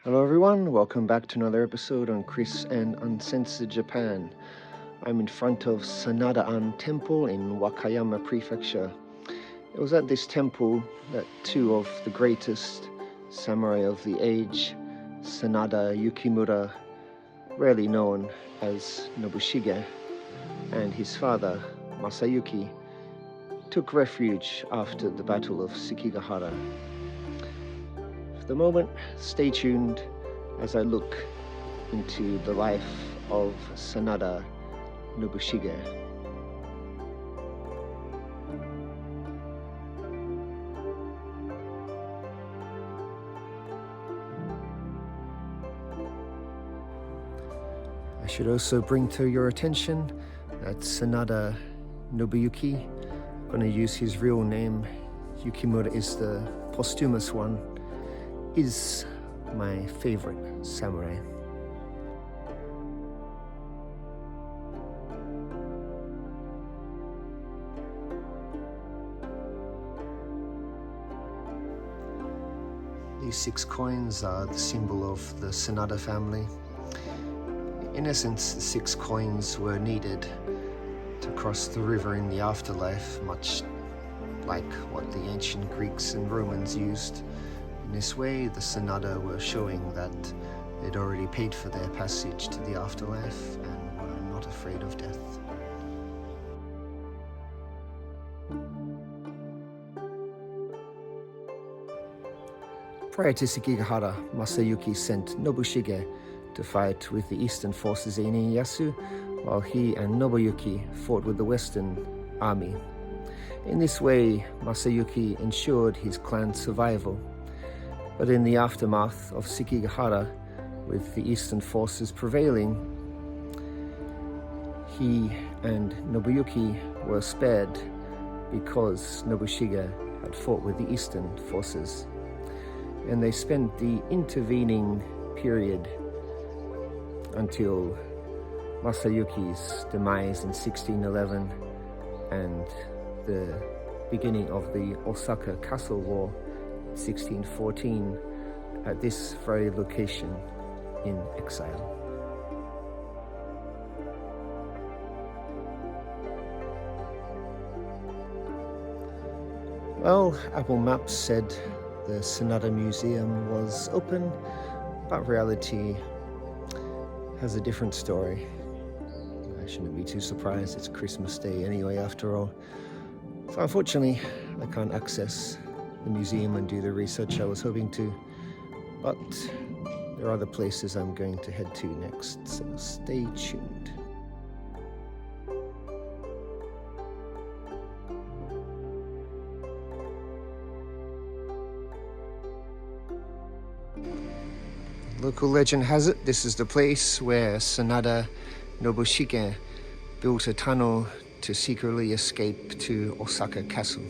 Hello everyone, welcome back to another episode on Chris and Uncensored Japan. I'm in front of Sanada-an Temple in Wakayama Prefecture. It was at this temple that two of the greatest samurai of the age, Sanada Yukimura, rarely known as Nobushige, and his father, Masayuki, took refuge after the Battle of Sekigahara. For the moment, stay tuned as I look into the life of Sanada Nobushige. I should also bring to your attention that Sanada Nobuyuki, I'm going to use his real name, Yukimura is the posthumous one, is my favorite samurai. These 6 coins are the symbol of the Sanada family. In essence, the 6 coins were needed to cross the river in the afterlife, much like what the ancient Greeks and Romans used. In this way, the Sanada were showing that they'd already paid for their passage to the afterlife and were not afraid of death. Prior to Sekigahara, Masayuki sent Nobushige to fight with the eastern forces in Ieyasu, while he and Nobuyuki fought with the western army. In this way, Masayuki ensured his clan's survival. But in the aftermath of Sekigahara, with the eastern forces prevailing, he and Nobuyuki were spared because Nobushige had fought with the eastern forces. And they spent the intervening period until Masayuki's demise in 1611 and the beginning of the Osaka Castle War in 1614 at this very location in Exile. Well, Apple Maps said the Sanada Museum was open, but reality has a different story. I shouldn't be too surprised, it's Christmas Day anyway after all. So unfortunately, I can't access the museum and do the research I was hoping to, but there are other places I'm going to head to next, so stay tuned. Local legend has it this is the place where Sanada Nobushige built a tunnel to secretly escape to Osaka Castle.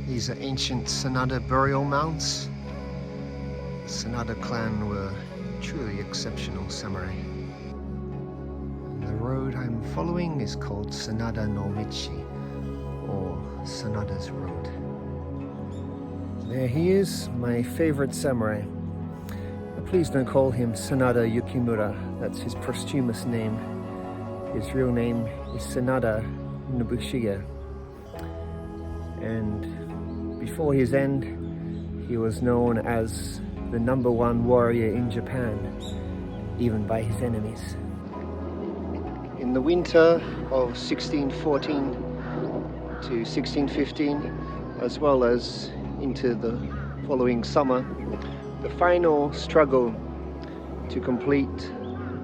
These are ancient Sanada burial mounds. The Sanada clan were truly exceptional samurai. And the road I'm following is called Sanada no Michi, or Sanada's Road. There he is, my favorite samurai. But please don't call him Sanada Yukimura, that's his posthumous name. His real name is Sanada Nobushige. And before his end, he was known as the #1 warrior in Japan, even by his enemies. In the winter of 1614 to 1615, as well as into the following summer, the final struggle to complete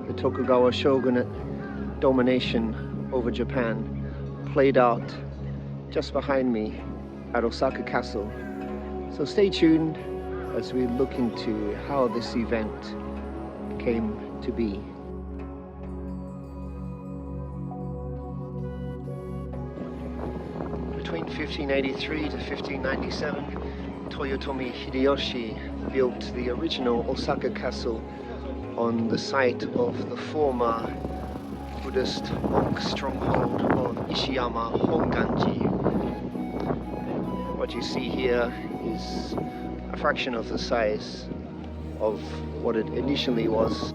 the Tokugawa shogunate domination over Japan played out just behind me at Osaka Castle. So stay tuned as we look into how this event came to be. Between 1583 to 1597, Toyotomi Hideyoshi built the original Osaka Castle on the site of the former Buddhist monk stronghold of Ishiyama Honganji. What you see here is a fraction of the size of what it initially was.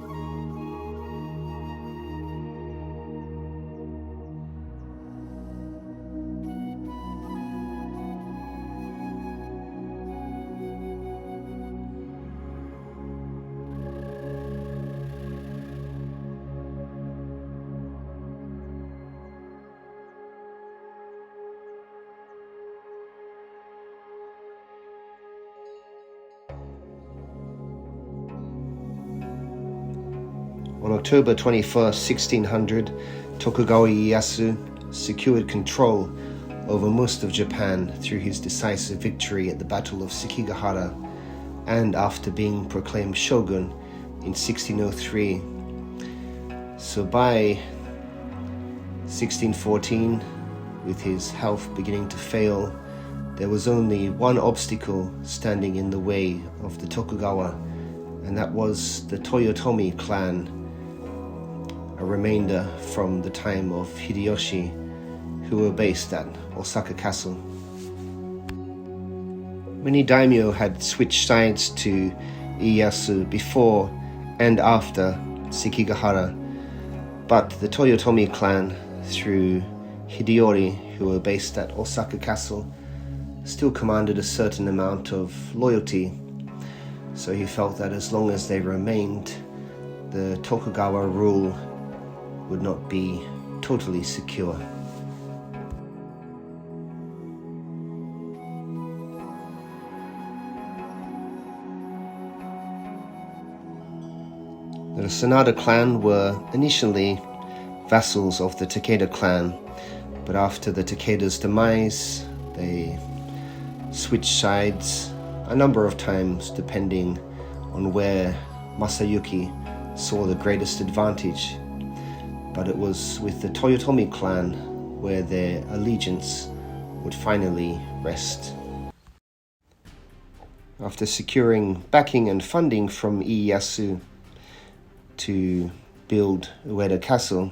On October 21st, 1600, Tokugawa Ieyasu secured control over most of Japan through his decisive victory at the Battle of Sekigahara and after being proclaimed shogun in 1603. So by 1614, with his health beginning to fail, there was only one obstacle standing in the way of the Tokugawa, and that was the Toyotomi clan, a remainder from the time of Hideyoshi, who were based at Osaka Castle. Many daimyo had switched sides to Ieyasu before and after Sekigahara, but the Toyotomi clan, through Hideyori, who were based at Osaka Castle, still commanded a certain amount of loyalty, so he felt that as long as they remained, the Tokugawa rule would not be totally secure. The Sanada clan were initially vassals of the Takeda clan, but after the Takeda's demise, they switched sides a number of times depending on where Masayuki saw the greatest advantage. But it was with the Toyotomi clan where their allegiance would finally rest. After securing backing and funding from Ieyasu to build Ueda Castle,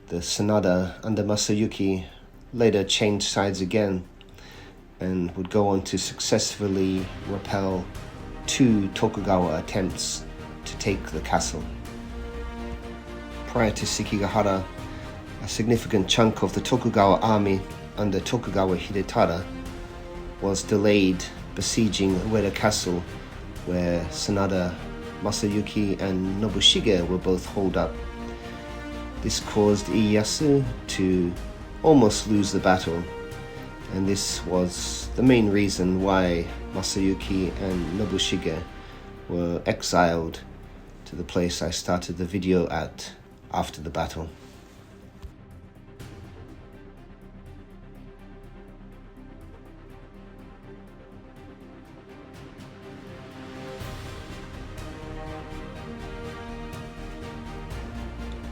the Sanada under Masayuki later changed sides again and would go on to successfully repel 2 Tokugawa attempts to take the castle. Prior to Sekigahara, a significant chunk of the Tokugawa army under Tokugawa Hidetada was delayed besieging Ueda Castle, where Sanada, Masayuki and Nobushige were both holed up. This caused Ieyasu to almost lose the battle, and this was the main reason why Masayuki and Nobushige were exiled to the place I started the video at after the battle.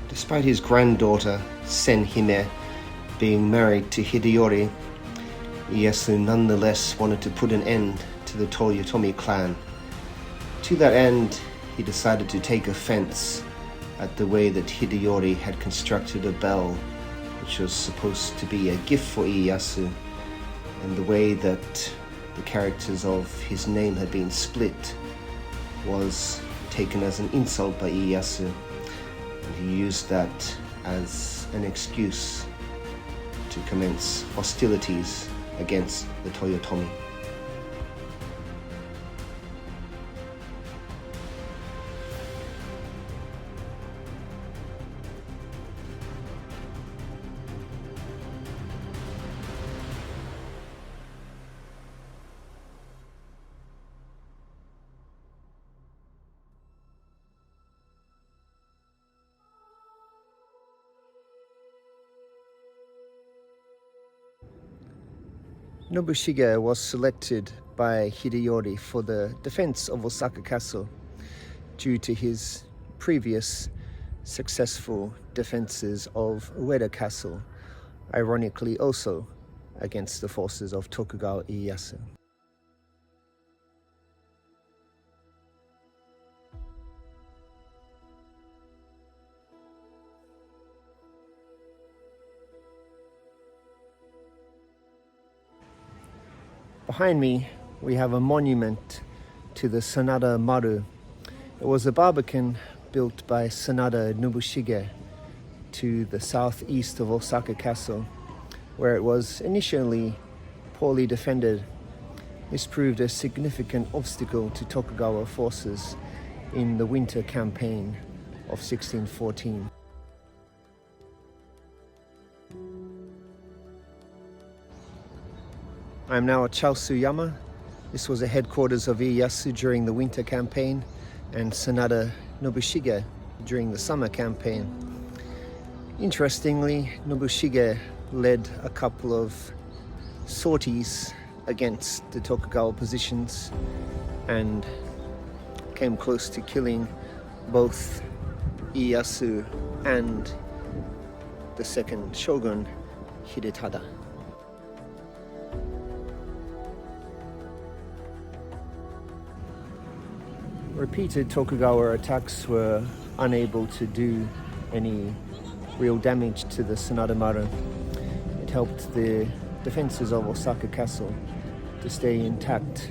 Despite his granddaughter, Senhime, being married to Hideyori, Ieyasu nonetheless wanted to put an end to the Toyotomi clan. To that end, he decided to take offense at the way that Hideyori had constructed a bell, which was supposed to be a gift for Ieyasu, and the way that the characters of his name had been split was taken as an insult by Ieyasu, and he used that as an excuse to commence hostilities against the Toyotomi. Nobushige was selected by Hideyori for the defense of Osaka Castle due to his previous successful defenses of Ueda Castle, ironically also against the forces of Tokugawa Ieyasu. Behind me we have a monument to the Sanada Maru. It was a barbican built by Sanada Nobushige to the southeast of Osaka Castle, where it was initially poorly defended. This proved a significant obstacle to Tokugawa forces in the winter campaign of 1614. I am now at Chaosuyama. This was the headquarters of Ieyasu during the winter campaign and Sanada Nobushige during the summer campaign. Interestingly, Nobushige led a couple of sorties against the Tokugawa positions and came close to killing both Ieyasu and the second shogun, Hidetada. Repeated Tokugawa attacks were unable to do any real damage to the Sanada Maru. It helped the defenses of Osaka Castle to stay intact,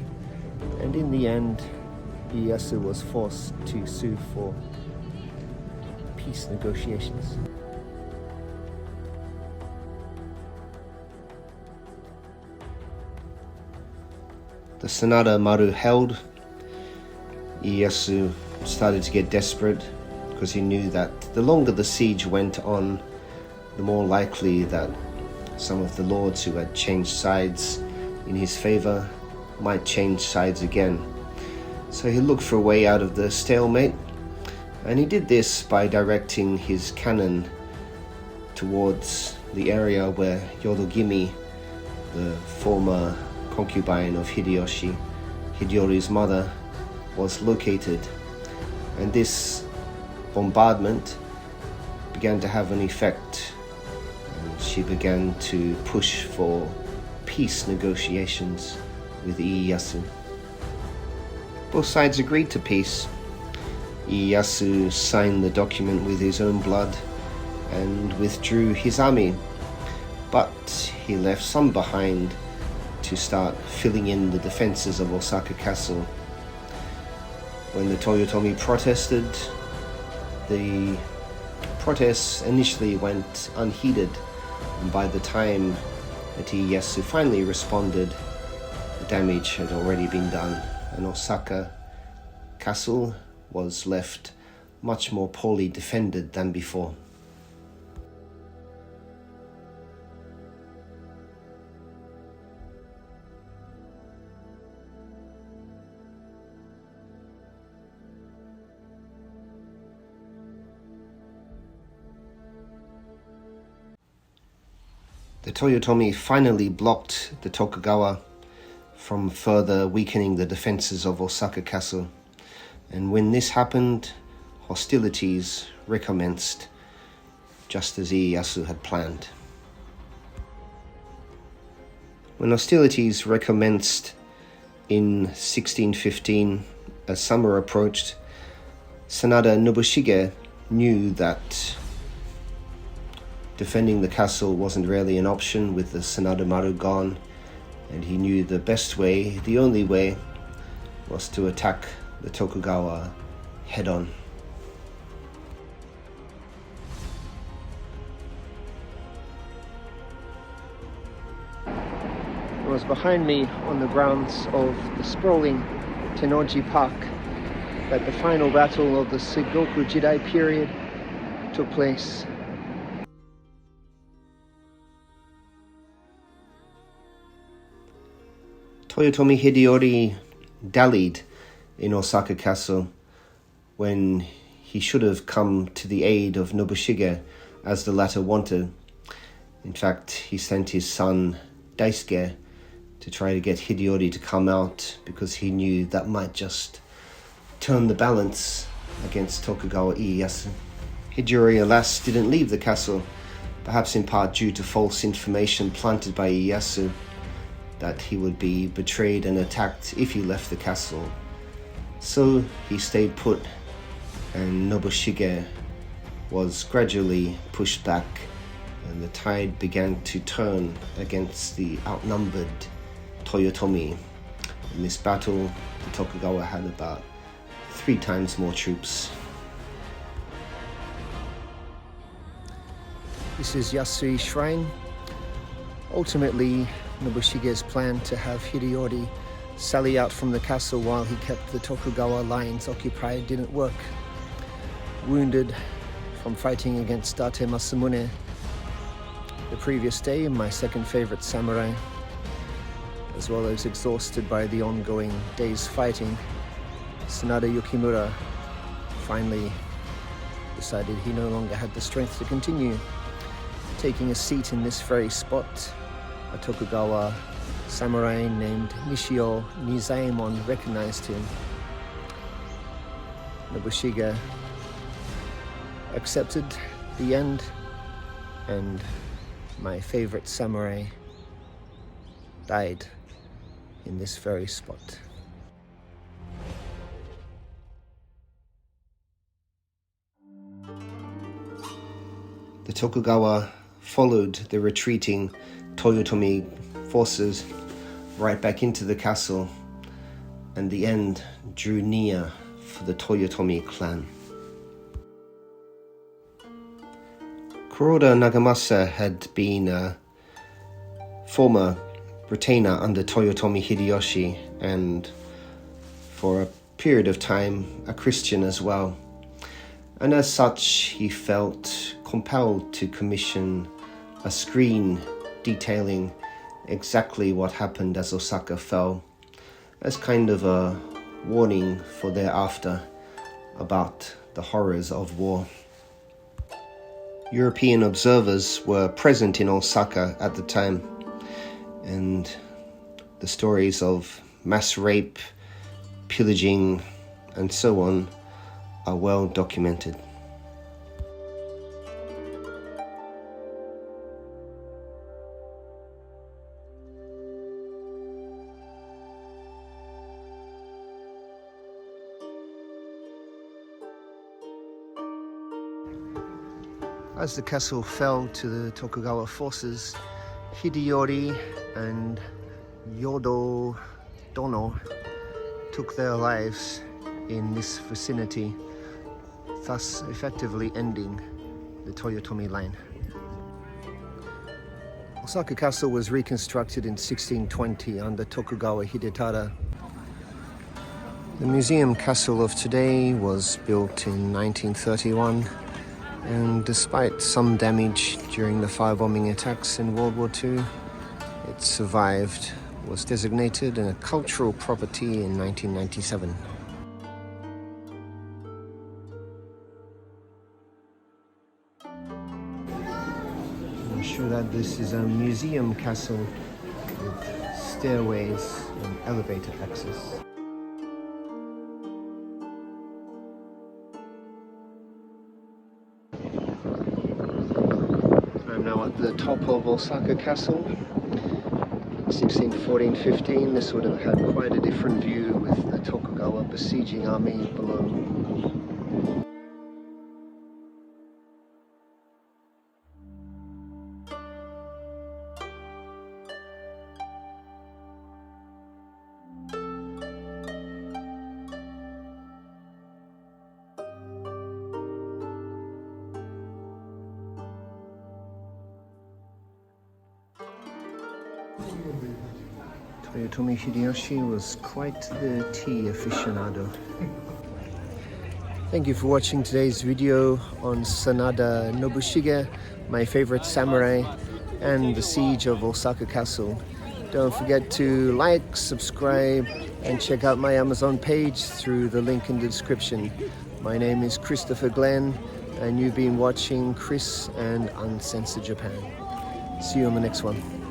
and in the end, Ieyasu was forced to sue for peace negotiations. The Sanada Maru held. Ieyasu started to get desperate because he knew that the longer the siege went on, the more likely that some of the lords who had changed sides in his favor might change sides again. So he looked for a way out of the stalemate, and he did this by directing his cannon towards the area where Yodogimi, the former concubine of Hideyoshi, Hideyori's mother, was located. And this bombardment began to have an effect, and she began to push for peace negotiations with Ieyasu. Both sides agreed to peace. Ieyasu signed the document with his own blood and withdrew his army, but he left some behind to start filling in the defenses of Osaka Castle. When the Toyotomi protested, the protests initially went unheeded, and by the time that Ieyasu finally responded, the damage had already been done, and Osaka Castle was left much more poorly defended than before. The Toyotomi finally blocked the Tokugawa from further weakening the defenses of Osaka Castle, and when this happened, hostilities recommenced, just as Ieyasu had planned. When hostilities recommenced in 1615, as summer approached, Sanada Nobushige knew that defending the castle wasn't really an option with the Sanada Maru gone, and he knew the best way, the only way, was to attack the Tokugawa head-on. It was behind me on the grounds of the sprawling Tennoji Park that the final battle of the Sengoku Jidai period took place. Toyotomi Hideyori dallied in Osaka Castle when he should have come to the aid of Nobushige as the latter wanted. In fact, he sent his son Daisuke to try to get Hideyori to come out because he knew that might just turn the balance against Tokugawa Ieyasu. Hideyori, alas, didn't leave the castle, perhaps in part due to false information planted by Ieyasu that he would be betrayed and attacked if he left the castle. So he stayed put, and Nobushige was gradually pushed back, and the tide began to turn against the outnumbered Toyotomi, In this battle, the Tokugawa had about 3 times more troops. This is Yasui Shrine. Ultimately, Nobushige's plan to have Hideyori sally out from the castle while he kept the Tokugawa lines occupied didn't work. Wounded from fighting against Date Masamune the previous day, my second favorite samurai, as well as exhausted by the ongoing day's fighting, Sanada Yukimura finally decided he no longer had the strength to continue. Taking a seat in this very spot, a Tokugawa samurai named Nishio Nizaemon recognized him. Nobushige accepted the end, and my favorite samurai died in this very spot. The Tokugawa followed the retreating Toyotomi forces right back into the castle, and the end drew near for the Toyotomi clan. Kuroda Nagamasa had been a former retainer under Toyotomi Hideyoshi, and for a period of time a Christian as well. And as such, he felt compelled to commission a screen detailing exactly what happened as Osaka fell, as kind of a warning for thereafter about the horrors of war. European observers were present in Osaka at the time, and the stories of mass rape, pillaging, and so on are well documented. As the castle fell to the Tokugawa forces, Hideyori and Yodo Dono took their lives in this vicinity, thus effectively ending the Toyotomi line. Osaka Castle was reconstructed in 1620 under Tokugawa Hidetada. The museum castle of today was built in 1931, and despite some damage during the firebombing attacks in World War II, it survived, was designated a cultural property in 1997. I'm sure that this is a museum castle with stairways and elevator access. I'm now at the top of Osaka Castle. 1614-15, this would have had quite a different view with the Tokugawa besieging army below. Toyotomi Hideyoshi was quite the tea aficionado. Thank you for watching today's video on Sanada Nobushige, my favorite samurai, and the siege of Osaka Castle. Don't forget to like, subscribe, and check out my Amazon page through the link in the description. My name is Christopher Glenn, and you've been watching Chris and Uncensored Japan. See you on the next one.